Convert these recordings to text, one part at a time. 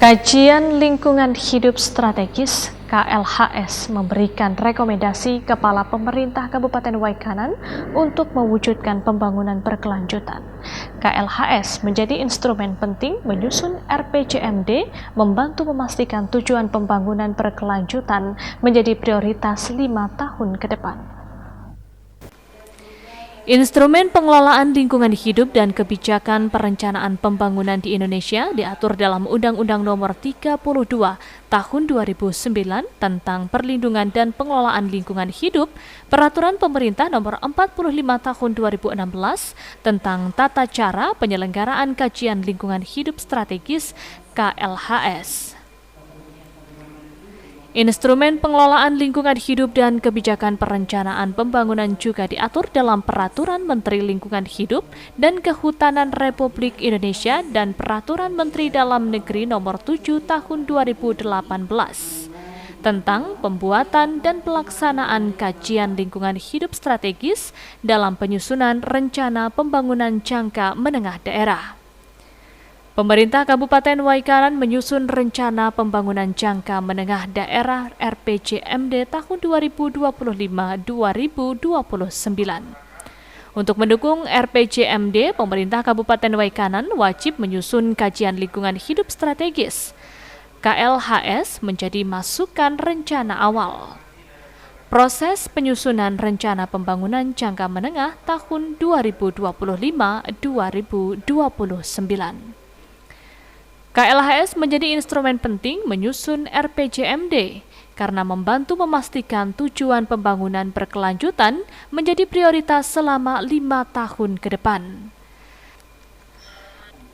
Kajian Lingkungan Hidup Strategis KLHS memberikan rekomendasi Kepala Pemerintah Kabupaten Waikanan untuk mewujudkan pembangunan berkelanjutan. KLHS menjadi instrumen penting menyusun RPJMD, membantu memastikan tujuan pembangunan berkelanjutan menjadi prioritas 5 tahun ke depan. Instrumen pengelolaan lingkungan hidup dan kebijakan perencanaan pembangunan di Indonesia diatur dalam Undang-Undang Nomor 32 Tahun 2009 tentang Perlindungan dan Pengelolaan Lingkungan Hidup, Peraturan Pemerintah Nomor 45 Tahun 2016 tentang Tata Cara Penyelenggaraan Kajian Lingkungan Hidup Strategis KLHS. Instrumen pengelolaan lingkungan hidup dan kebijakan perencanaan pembangunan juga diatur dalam Peraturan Menteri Lingkungan Hidup dan Kehutanan Republik Indonesia dan Peraturan Menteri Dalam Negeri Nomor 7 Tahun 2018 tentang pembuatan dan pelaksanaan kajian lingkungan hidup strategis dalam penyusunan rencana pembangunan jangka menengah daerah. Pemerintah Kabupaten Waikanan menyusun rencana pembangunan jangka menengah daerah RPJMD tahun 2025-2029. Untuk mendukung RPJMD, pemerintah Kabupaten Waikanan wajib menyusun kajian lingkungan hidup strategis. KLHS menjadi masukan rencana awal. Proses penyusunan rencana pembangunan jangka menengah tahun 2025-2029. KLHS menjadi instrumen penting menyusun RPJMD karena membantu memastikan tujuan pembangunan berkelanjutan menjadi prioritas selama 5 tahun ke depan.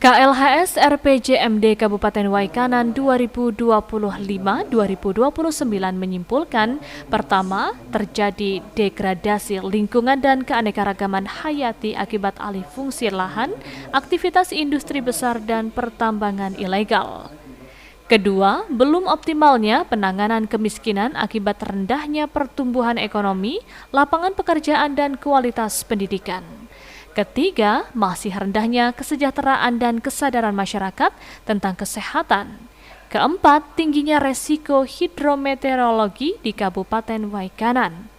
KLHS RPJMD Kabupaten Waikanan 2025-2029 menyimpulkan, pertama, terjadi degradasi lingkungan dan keanekaragaman hayati akibat alih fungsi lahan, aktivitas industri besar dan pertambangan ilegal. Kedua, belum optimalnya penanganan kemiskinan akibat rendahnya pertumbuhan ekonomi, lapangan pekerjaan dan kualitas pendidikan. Ketiga, masih rendahnya kesejahteraan dan kesadaran masyarakat tentang kesehatan. Keempat, tingginya resiko hidrometeorologi di Kabupaten Waikanan.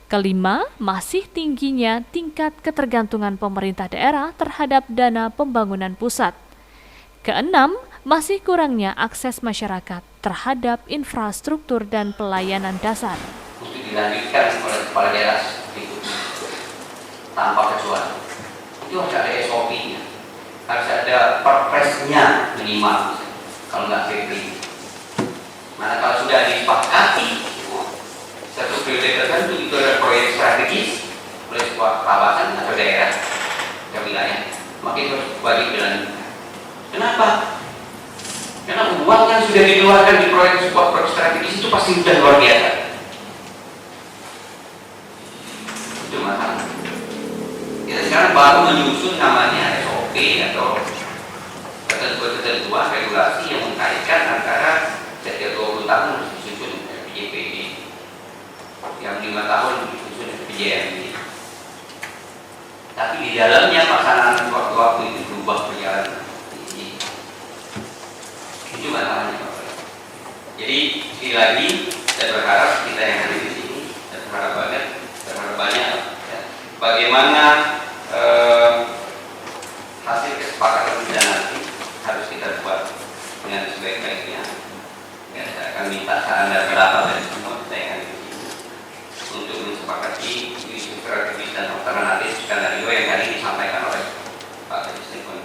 Kelima, masih tingginya tingkat ketergantungan pemerintah daerah terhadap dana pembangunan pusat. Keenam, masih kurangnya akses masyarakat terhadap infrastruktur dan pelayanan dasar. Mesti dilanjutkan oleh kepala daerah itu tanpa kecuali. Itu harus ada SOP-nya, harus ada perpresnya minimal, kalau nggak PP. Mana kalau sudah disepakati satu periode tertentu itu ada proyek strategis oleh sebuah kawasan atau daerah atau wilayah, maka itu harus bagi dilanjutkan. Kenapa? Karena uang yang sudah dikeluarkan di proyek sebuah proyek strategis itu pasti sudah luar biasa. Itu masalah. Kita sekarang baru menyusun namanya SOP atau ketentuan regulasi yang mengkaitkan antara setiap 20 tahun harus disusun RPJMD, yang 5 tahun disusun RPJMD. Tapi di dalamnya pasangan waktu-waktu itu berubah perjalanan. Itu masalahnya Pak. Jadi sekali lagi saya berharap kita yang ada di sini, saya berharap banyak ya, bagaimana hasil kesepakatan kita nanti harus kita buat dengan sebaik-baiknya. Ya, saya akan minta saran dari beberapa dari semua kita yang ada di sini untuk mensepakati isu strategis dan alternatif skenario yang tadi disampaikan oleh Pak Presiden,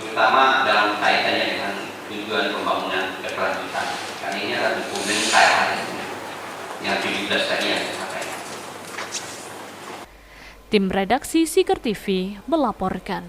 terutama dalam kaitannya dengan tujuan pembangunan berkelanjutan. Karena ini adalah dokumen KLHS yang 17 tadi yang saya sampaikan. Tim redaksi Siker TV melaporkan.